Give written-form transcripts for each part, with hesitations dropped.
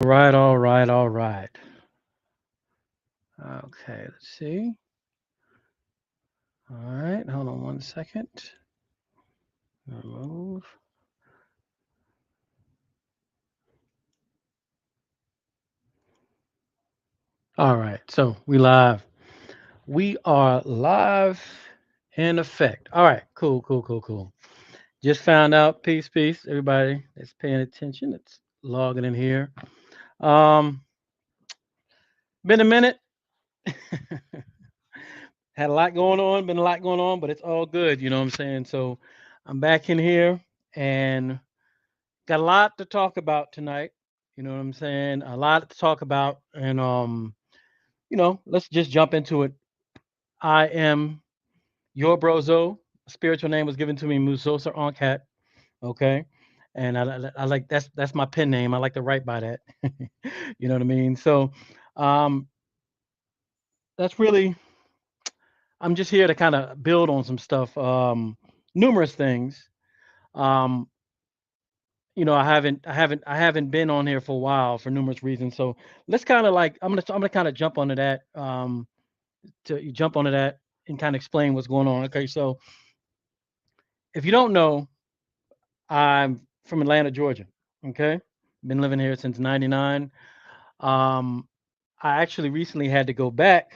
Right, all right, all right. Okay, let's see. All right, hold on one second. Remove. All right, so we live. We are live in effect. All right, cool, cool, cool, cool. Just found out. Peace, peace, everybody that's paying attention. It's logging in here. Um, been a minute. Had a lot going on. Been a lot going on, but it's all good. You know what I'm saying? So I'm back in here and got a lot to talk about tonight. You know what I'm saying? A lot to talk about, and let's just jump into it. I am your brozo. Spiritual name was given to me, Musosa Onkat. Okay, and I like that's my pen name. I like to write by that. You know what I mean? So, um, that's really. I'm just here to kind of build on some stuff. Numerous things. Um, I haven't been on here for a while for numerous reasons. So let's kind of like I'm gonna kind of jump onto that to jump onto that and kind of explain what's going on. Okay, so if you don't know, I'm from Atlanta, Georgia. Okay, been living here since '99. Um, I actually recently had to go back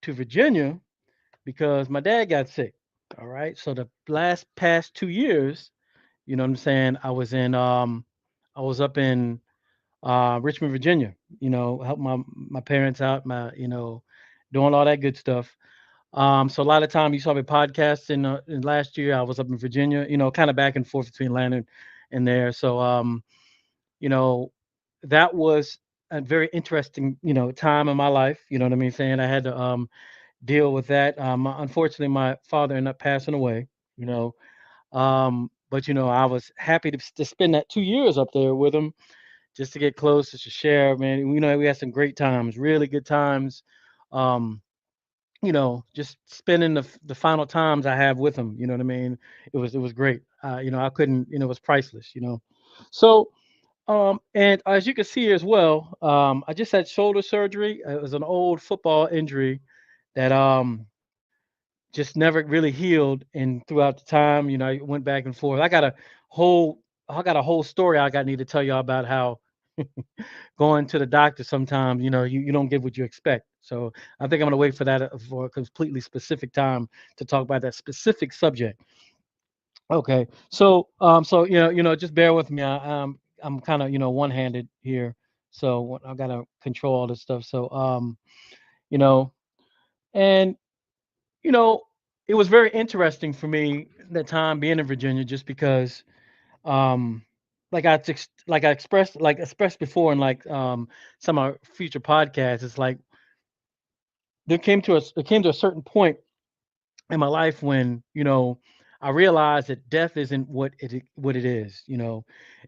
to Virginia because my dad got sick. All right, so the last past 2 years, you know what I'm saying, I was up in Richmond, Virginia. Help my parents out, doing all that good stuff. So a lot of time you saw me podcasting in last year. I was up in Virginia, kind of back and forth between Atlanta and there. So you know, that was a very interesting, time in my life. You know what I mean? Saying I had to deal with that. Unfortunately, my father ended up passing away. You know, but I was happy to spend that 2 years up there with him just to get close, just to share, man. We had some great times, really good times. Um, just spending the final times I have with him. You know what I mean? It was great. I couldn't. It was priceless. So and as you can see as well, I just had shoulder surgery. It was an old football injury that just never really healed. And throughout the time, I went back and forth. Whole I got a whole story I got need to tell y'all about how going to the doctor sometimes, you don't get what you expect. So I think I'm gonna wait for that for a completely specific time to talk about that specific subject. Okay. So just bear with me. I'm kind of one-handed here, so I gotta control all this stuff. So you know, and you know, it was very interesting for me that time being in Virginia, just because um like I expressed before in like some of our future podcasts. It's like there came to a certain point in my life when I realized that death isn't what it is.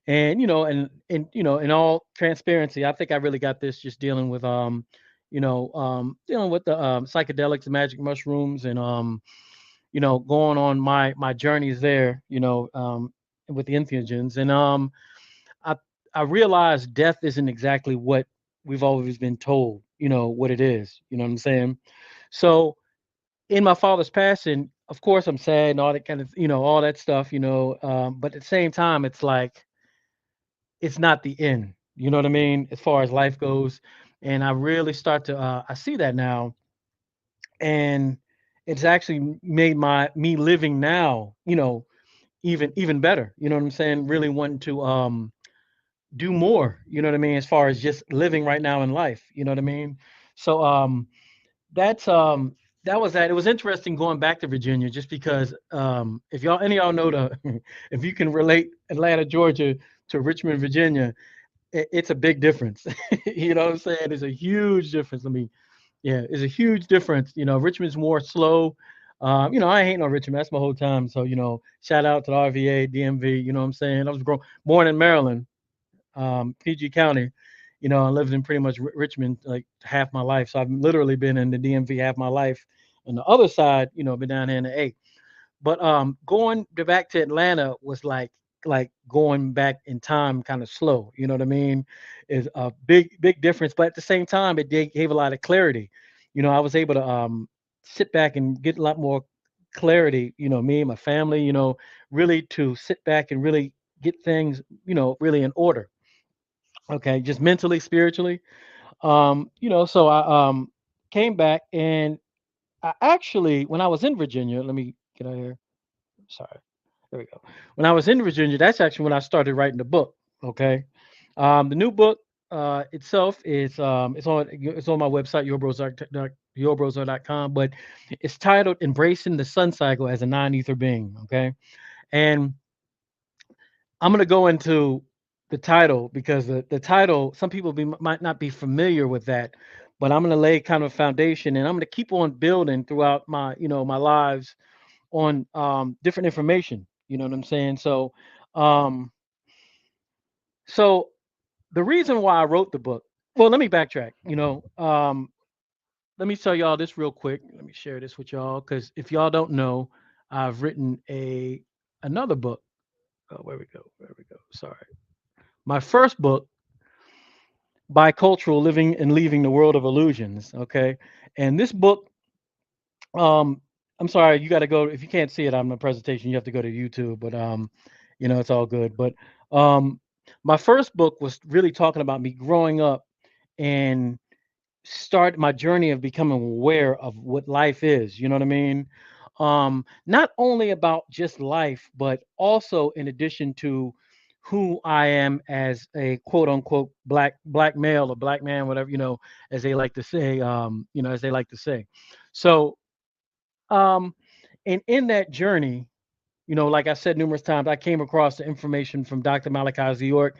And in all transparency, I think I really got this just dealing with dealing with the psychedelics and magic mushrooms, and going on my journeys there, with the entheogens. And I I realized death isn't exactly what we've always been told, what it is. You know what I'm saying? So in my father's passing, of course I'm sad and all that kind of, all that stuff, but at the same time, it's like it's not the end. You know what I mean? As far as life goes. And I really start to I see that now, and it's actually made my me living now, even better. You know what I'm saying? Really wanting to do more, you know what I mean, as far as just living right now in life, you know what I mean? So that's that was that. It was interesting going back to Virginia just because if y'all any of y'all know the if you can relate Atlanta, Georgia to Richmond, Virginia, it's a big difference. You know what I'm saying? It's a huge difference. I mean, yeah, it's a huge difference. Richmond's more slow. I ain't no Richmond. That's my whole time. So, shout out to the RVA, DMV. You know what I'm saying? I was born in Maryland, PG County. I lived in pretty much Richmond like half my life. So I've literally been in the DMV half my life. And the other side, been down here in the A. But going back to Atlanta was like like going back in time kind of slow. You know what I mean? Is a big difference. But at the same time, it gave a lot of clarity. I was able to sit back and get a lot more clarity. Me and my family. Really to sit back and really get things. Really in order. Okay, just mentally, spiritually. So I came back and I actually, when I was in Virginia, let me get out of here. Sorry. There we go. When I was in Virginia, that's actually when I started writing the book. Okay. The new book itself is it's on my website, yourbrozo.com, but it's titled Embracing the Sun Cycle as a Non-Ether Being. Okay. And I'm gonna go into the title because the title, some people might not be familiar with that, but I'm gonna lay kind of a foundation and I'm gonna keep on building throughout my lives on different information. You know what I'm saying? Um, so the reason why I wrote the book, well, let me backtrack. Let me tell y'all this real quick. Let me share this with y'all because if y'all don't know, I've written another book. Oh, where we go? Where we go? Sorry. My first book, Bicultural Living and Leaving the World of Illusions. Okay. And this book, um, I'm sorry, you got to go. If you can't see it on the presentation, you have to go to YouTube, but it's all good. But um, my first book was really talking about me growing up and start my journey of becoming aware of what life is. You know what I mean? Not only about just life, but also in addition to who I am as a quote unquote black male or black man, whatever, as they like to say, as they like to say. So, um, and in that journey, like I said numerous times, I came across the information from Dr. Malachi York,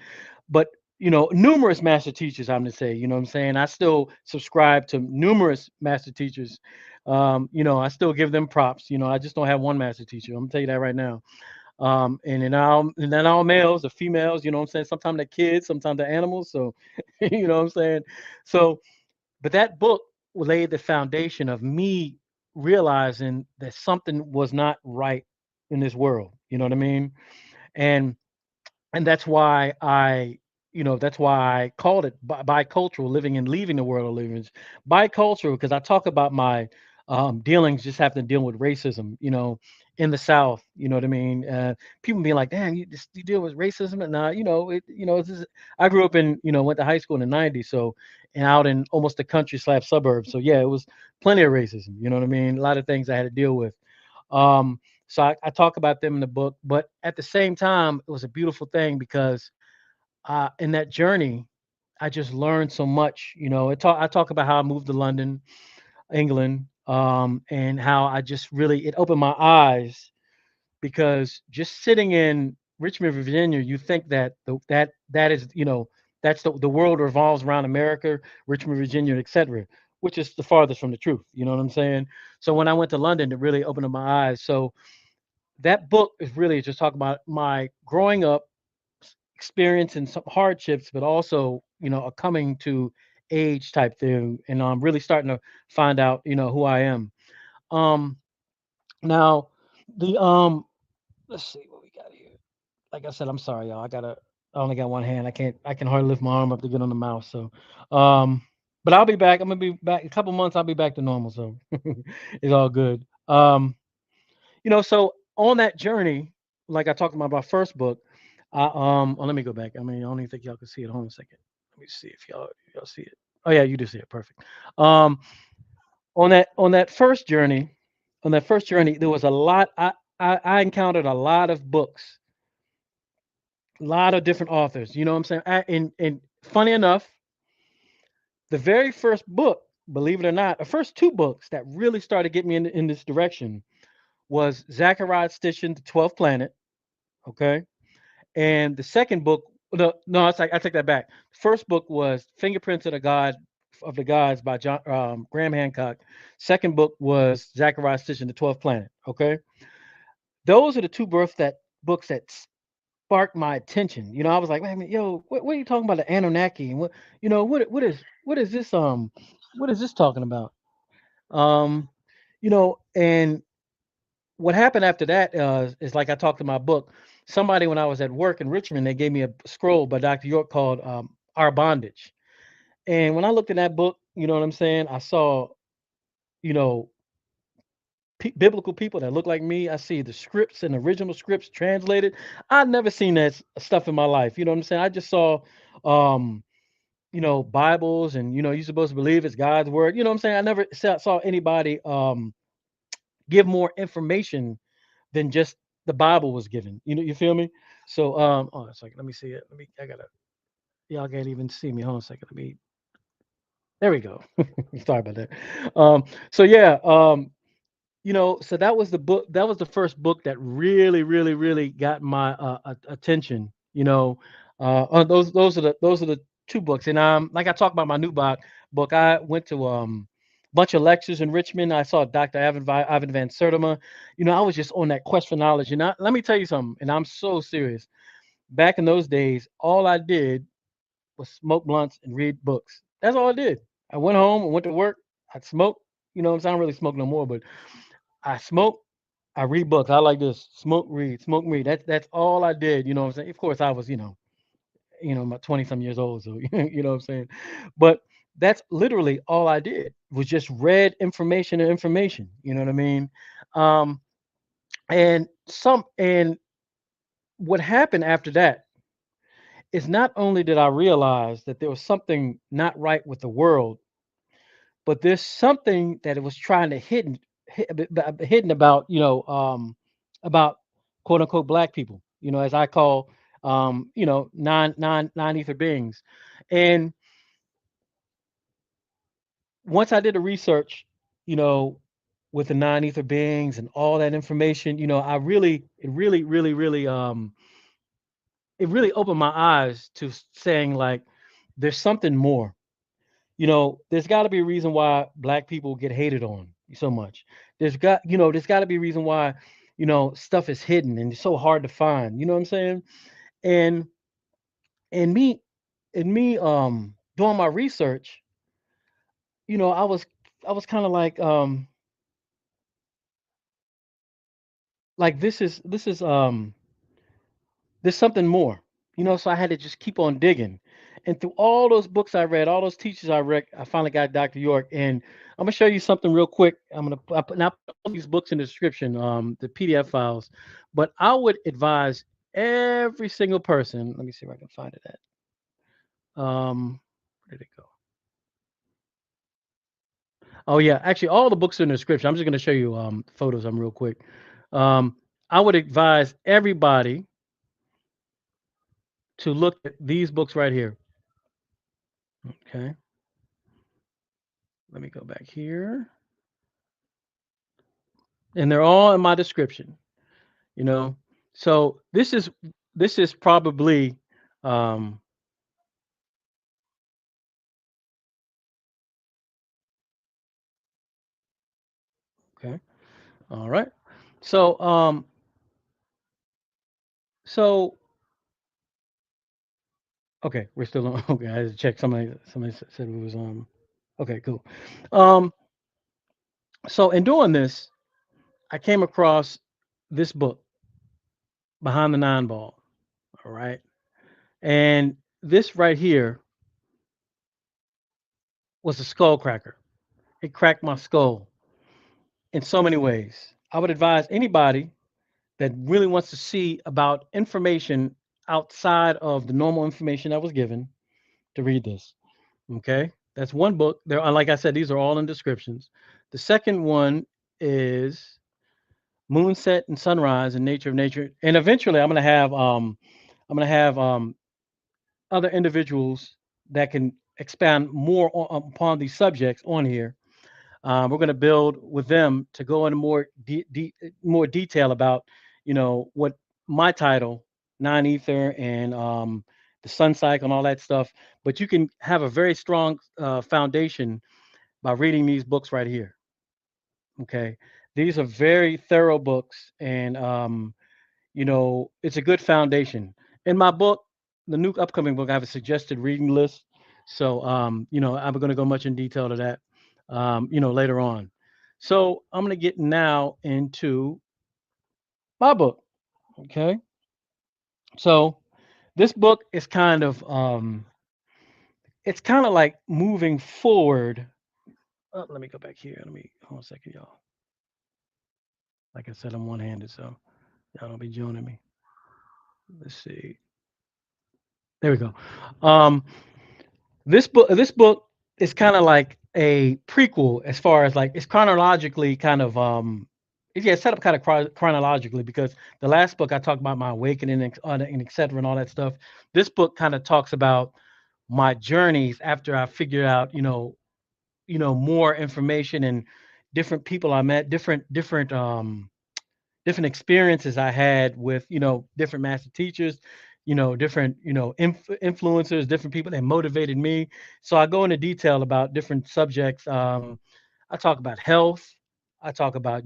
but numerous master teachers. I'm gonna say, you know what I'm saying. I still subscribe to numerous master teachers. I still give them props. I just don't have one master teacher. I'm gonna tell you that right now. And then all males or females. You know what I'm saying. Sometimes they're kids, sometimes they're animals. So, you know what I'm saying. So, but that book laid the foundation of me realizing that something was not right in this world. You know what I mean? And that's why I called it bicultural, living and leaving the world of living. Bicultural because I talk about my dealings, just having to deal with racism, in the South. You know what I mean? People being like, "Damn, you deal with racism?" And it's just, I grew up went to high school in the '90s, so and out in almost the country slab suburbs. So yeah, it was plenty of racism. You know what I mean? A lot of things I had to deal with. So I talk about them in the book, but at the same time, it was a beautiful thing because in that journey, I just learned so much. I talk about how I moved to London, England, and how I just really it opened my eyes because just sitting in Richmond, Virginia, you think that that is that's the world revolves around America, Richmond, Virginia, etc., which is the farthest from the truth. You know what I'm saying? So when I went to London, it really opened up my eyes. So that book is really just talking about my growing up experience and some hardships, but also, a coming to age type thing. And I'm really starting to find out, who I am. Um, now the let's see what we got here. Like I said, I'm sorry, y'all. I only got one hand. I can hardly lift my arm up to get on the mouse. So um, but I'll be back. I'm gonna be back a couple months, I'll be back to normal. So it's all good. So on that journey, like I talked about my first book, let me go back. I mean, I don't even think y'all can see it. Hold on a second. Let me see if y'all see it. Oh yeah, you do see it. Perfect. Um, on that first journey, there was a lot. I encountered a lot of books, a lot of different authors. You know what I'm saying? And funny enough, the very first book, believe it or not, the first two books that really started getting me in this direction was Zachariah Stitchin, The 12th Planet. Okay. And the second book, no, I take that back. First book was Fingerprints of the Gods by John Graham Hancock. Second book was Zachariah Stitchin, The 12th Planet. Okay. Those are the two books that sparked my attention. I was like, wait a minute, yo, what are you talking about the Anunnaki? And what is this what is this talking about? And what happened after that is like I talked in my book. somebody when I was at work in Richmond, they gave me a scroll by Dr. York called Our Bondage. And when I looked in that book, you know what I'm saying, I saw, you know, biblical people that look like me. I see the scripts and original scripts translated. I'd never seen that stuff in my life. You know what I'm saying? I just saw, um, Bibles, and you're supposed to believe it's God's word. You know what I'm saying? I never saw anybody give more information than just the Bible was given. You feel me? So, oh, a second. Let me see it. I gotta. Y'all can't even see me. Hold on a second. Let me. There we go. Sorry about that. So yeah. So that was the book. That was the first book that really, really, really got my attention. Those are the two books. And like I talked about my new book, I went to bunch of lectures in Richmond. I saw Dr. Ivan Van Sertima. I was just on that quest for knowledge. And let me tell you something. And I'm so serious. Back in those days, all I did was smoke blunts and read books. That's all I did. I went home, I went to work, I'd smoke. What I'm saying? I don't really smoke no more, but I smoke, I read books. I like this. Smoke, read. That's all I did. You know what I'm saying? Of course, I was, about 20 some years old. So you know what I'm saying? But that's literally all I did was just read information and information. You know what I mean? Um, and what happened after that is not only did I realize that there was something not right with the world, but there's something that it was trying to hidden about about quote unquote black people, as I call non ether beings. And once I did the research, you know with the non ether beings and all that information, I really it really really really it really opened my eyes to saying, like, there's something more. There's got to be a reason why black people get hated on so much. There's got to be a reason why, stuff is hidden and it's so hard to find. You know what I'm saying? And and me doing my research, I was kind of like there's something more. So I had to just keep on digging. And through all those books I read, all those teachers I read, I finally got Dr. York. And I'm gonna show you something real quick. Now put all these books in the description, the PDF files. But I would advise every single person. Let me see if I can find it at. Where did it go? Oh yeah, actually, all the books are in the description. I'm just gonna show you photos of them real quick. Um, I would advise everybody to look at these books right here. Okay, let me go back here. And they're all in my description, you know. So this is probably um okay. All right. So so okay, we're still on. Okay, I had to check. Somebody said it was okay, cool. Um so in doing this, I came across this book, Behind the Nine Ball. All right. And this right here was a skull cracker. It cracked my skull in so many ways. I would advise anybody that really wants to see about information outside of the normal information that was given to read this. Okay. That's one book. There are, like I said, these are all in descriptions. The second one is Moonset and Sunrise and Nature of Nature. And eventually I'm gonna have other individuals that can expand more upon these subjects on here. We're going to build with them to go into more detail about, what my title, non ether, and the sun cycle and all that stuff. But you can have a very strong foundation by reading these books right here. Okay, these are very thorough books, and it's a good foundation. In my book, the new upcoming book, I have a suggested reading list. So, I'm going to go much in detail to that, later on. So I'm going to get now into my book. Okay. So this book is kind of it's kind of like moving forward. Let me go back here. Let me hold on a second, y'all. Like I said, I'm one-handed, so y'all don't be joining me. Let's see. There we go. Um, this book is kind of like a prequel as far as like it's chronologically kind of yeah, it's set up kind of chronologically because the last book I talked about my awakening and et cetera and all that stuff. This book kind of talks about my journeys after I figured out, more information and different people I met, different experiences I had with, different master teachers, different, influencers, different people that motivated me. So I go into detail about different subjects. I talk about health. I talk about,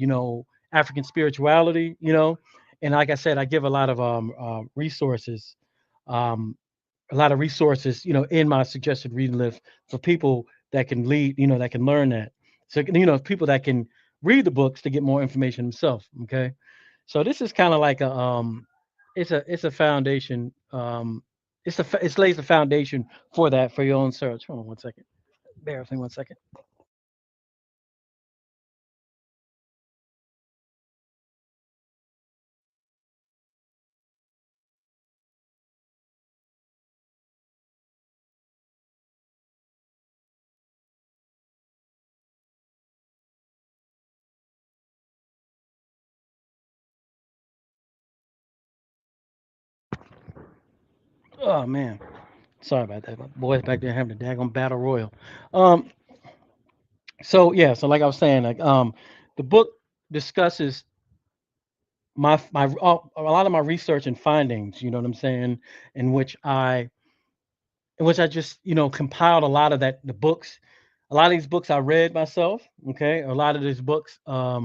African spirituality, and like I said, I give resources, um, a lot of resources, in my suggested reading list for people that can lead, that can learn that. So, people that can read the books to get more information themselves. Okay. So this is kind of like it's a foundation. It lays the foundation for that for your own search. Hold on one second. Bear with me one second. Oh man, sorry about that. My boys back there having a daggone battle royal. Um, so yeah, so like I was saying, like the book discusses a lot of my research and findings. You know what I'm saying? In which I in which I just compiled a lot of the books. A lot of these books I read myself. Okay, a lot of these books I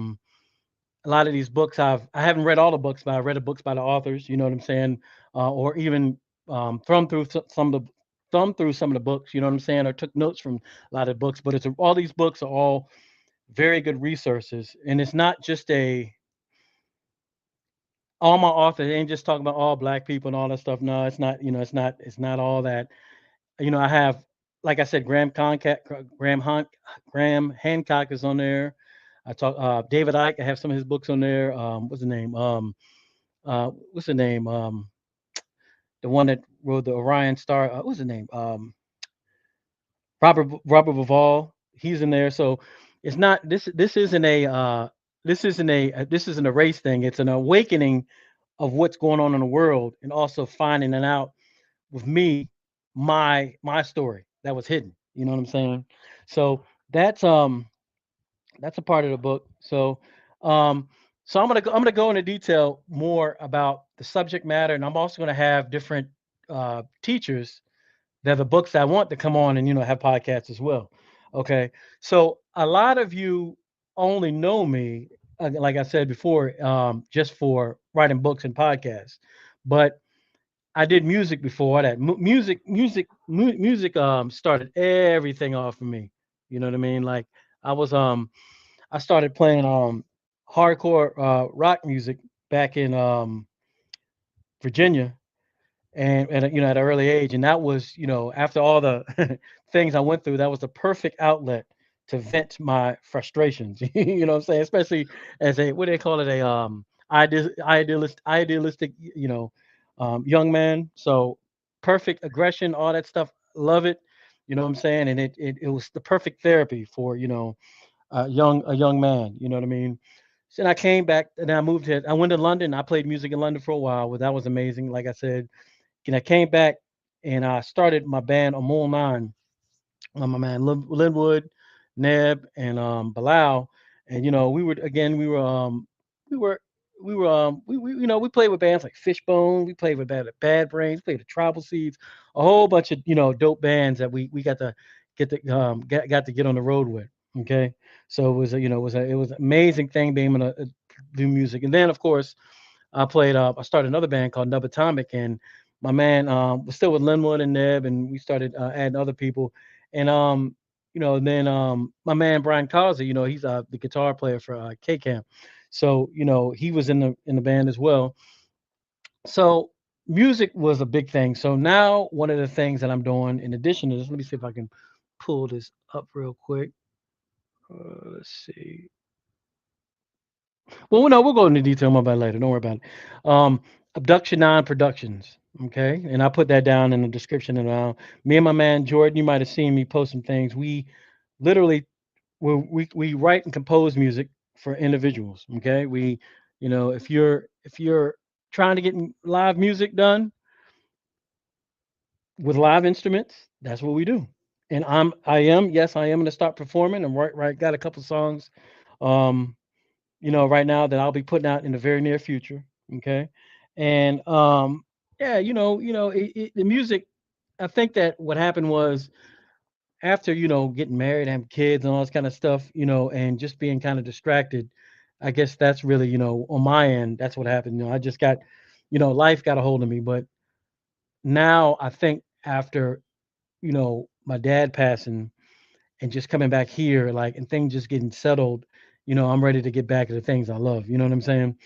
haven't read all the books, but I read the books by the authors. You know what I'm saying? Or even thumb through some of the books. You know what I'm saying? Or took notes from a lot of books. But all these books are all very good resources, and it's not just a all my authors ain't just talking about all black people and all that stuff. No, it's not. It's not all that. I have, like I said, Graham Hancock is on there. I talk David Icke. I have some of his books on there. What's the name? What's the name? The one that wrote the Orion Star. What's the name? Robert Bivall. He's in there. So it's not this. This isn't a race thing. It's an awakening of what's going on in the world, and also finding it out with me, my story that was hidden. You know what I'm saying? So that's um that's a part of the book. Um so I'm gonna go into detail more about the subject matter, and I'm also gonna have different teachers that are the books I want to come on and have podcasts as well. Okay, so a lot of you only know me, like I said before, just for writing books and podcasts, but I did music before that. Music started everything off for me. You know what I mean? Like I was I started playing hardcore rock music back in Virginia, and at an early age, and that was, after all the things I went through, that was the perfect outlet to vent my frustrations. You know what I'm saying? Especially as a, what do they call it, a idealistic, young man. So perfect aggression, all that stuff, love it. You know what I'm saying? And it was the perfect therapy for, a young man. You know what I mean? So then I came back and I moved here. I went to London. I played music in London for a while. Well, that was amazing. Like I said, and I came back and I started my band Amol Nine. My man Linwood, Neb, and Bilal, and we were we played with bands like Fishbone. We played with Bad Brains. Played with Tribal Seeds, a whole bunch of dope bands that we got to got to get on the road with. Okay, so it was an amazing thing being able to do music, and then of course I started another band called Nub Atomic, and my man was still with Linwood and Neb, and we started adding other people. And then my man Brian Causey, he's the guitar player for K Camp. So, he was in the band as well. So music was a big thing. So now one of the things that I'm doing in addition to this, let me see if I can pull this up real quick. Let's see. Well, no, we'll go into detail more about it later. Don't worry about it. Abduction Nine Productions. Okay, and I put that down in the description. And me and my man Jordan, you might have seen me post some things. We literally we write and compose music for individuals. Okay, if you're trying to get live music done with live instruments, that's what we do. And I am gonna start performing. I'm right got a couple songs. Um, right now that I'll be putting out in the very near future. Okay, and yeah, the music. I think that what happened was after getting married, having kids, and all this kind of stuff, and just being kind of distracted. I guess that's really on my end. That's what happened. I just got, life got a hold of me. But now I think after my dad passing and just coming back here, like, and things just getting settled. I'm ready to get back to the things I love. You know what I'm saying?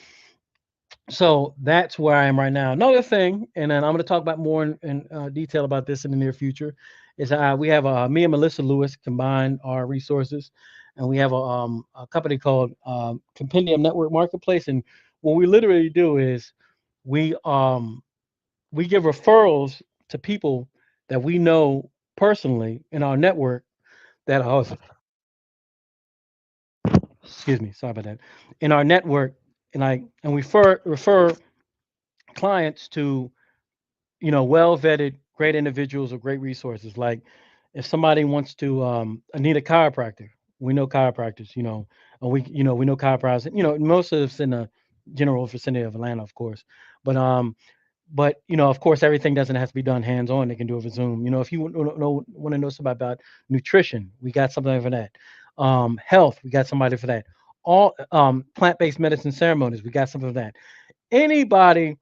So that's where I am right now. Another thing, and then I'm going to talk about more in detail about this in the near future, is we have me and Melissa Lewis combine our resources, and we have a company called Compendium Network Marketplace. And what we literally do is we um, we give referrals to people that we know personally in our network that are, excuse me, sorry about that, in our network, and we refer clients to well vetted, great individuals or great resources. Like if somebody wants to need a chiropractor, we know chiropractors, and we know chiropractors, most of us in the general vicinity of Atlanta, of course. But of course, everything doesn't have to be done hands on. They can do it over Zoom. If you want to know something about nutrition, we got something for that. Health, we got somebody for that. All plant based medicine ceremonies, we got something for that. Anybody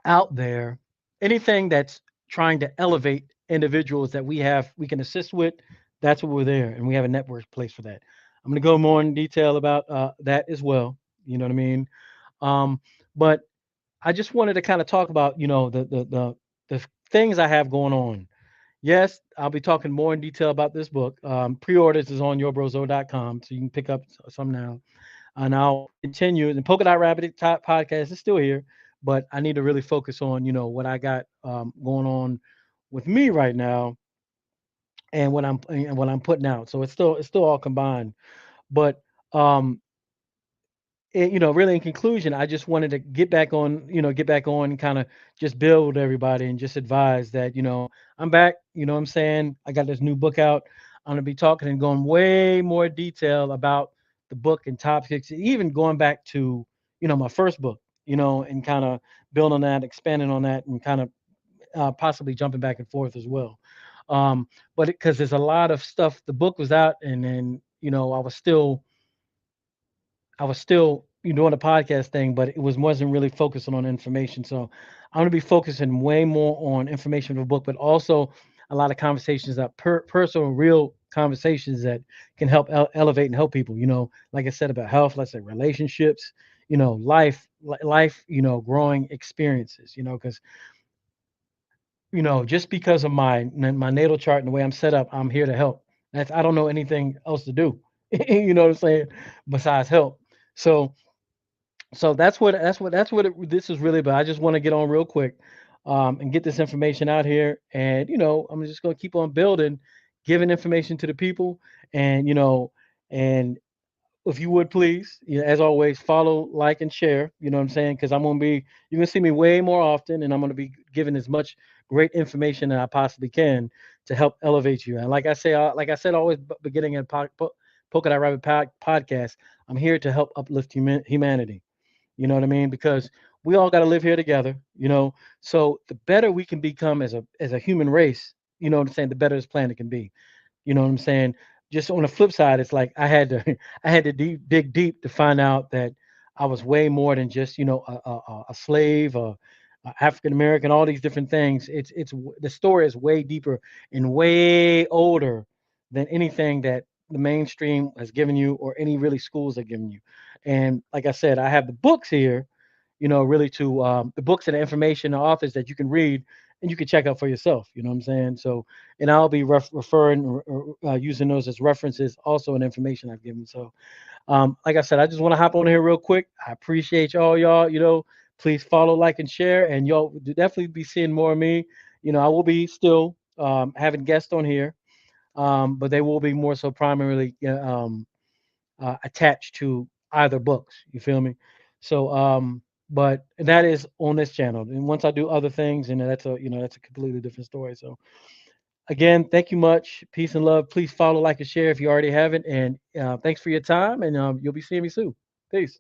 out there, anything that's trying to elevate individuals that we can assist with, that's what we're there, and we have a network place for that. I'm going to go more in detail about that as well. You know what I mean? Um, but I just wanted to kind of talk about the things I have going on. Yes, I'll be talking more in detail about this book. Pre-orders is on yourbrozo.com, so you can pick up some now, and I'll continue. And Polka Dot Rabbit Top Podcast is still here, but I need to really focus on what I got going on with me right now and what I'm putting out. So it's still all combined. But um, really in conclusion, I just wanted to get back on and kind of just build everybody and just advise that, I'm back, what I'm saying? I got this new book out. I'm gonna be talking and going way more detail about the book and topics, even going back to, my first book, and kind of building on that, expanding on that, and kind of possibly jumping back and forth as well. But because there's a lot of stuff, the book was out, and then, I was still doing the podcast thing, but it wasn't really focusing on information. So I'm gonna be focusing way more on information of the book, but also a lot of conversations that personal, real conversations that can help elevate and help people. Like I said about health, let's say relationships, life, growing experiences. Because just because of my natal chart and the way I'm set up, I'm here to help. I don't know anything else to do. You know what I'm saying? Besides help. So that's what this is really about. I just want to get on real quick, and get this information out here, and I'm just gonna keep on building, giving information to the people, and and if you would please, as always, follow, like, and share. You know what I'm saying? Because you're gonna see me way more often, and I'm gonna be giving as much great information that I possibly can to help elevate you. And like I said, always beginning in Polka Dot Rabbit podcast, I'm here to help uplift humanity. You know what I mean? Because we all got to live here together. So the better we can become as a human race, you know what I'm saying, the better this planet can be. You know what I'm saying? Just on the flip side, it's like I had to I had to dig deep to find out that I was way more than just a slave, a African American, all these different things. The story is way deeper and way older than anything that the mainstream has given you or any really schools have given you. And like I said, I have the books here, really to the books and the information, the authors that you can read and you can check out for yourself. You know what I'm saying? So, and I'll be referring or using those as references, also in information I've given. So, like I said, I just want to hop on here real quick. I appreciate y'all. Please follow, like, and share, and y'all will definitely be seeing more of me. I will be still having guests on here, but they will be more so primarily attached to either books. You feel me? So, but that is on this channel. And once I do other things, and that's a completely different story. So, again, thank you much. Peace and love. Please follow, like, and share if you already haven't. And thanks for your time. And you'll be seeing me soon. Peace.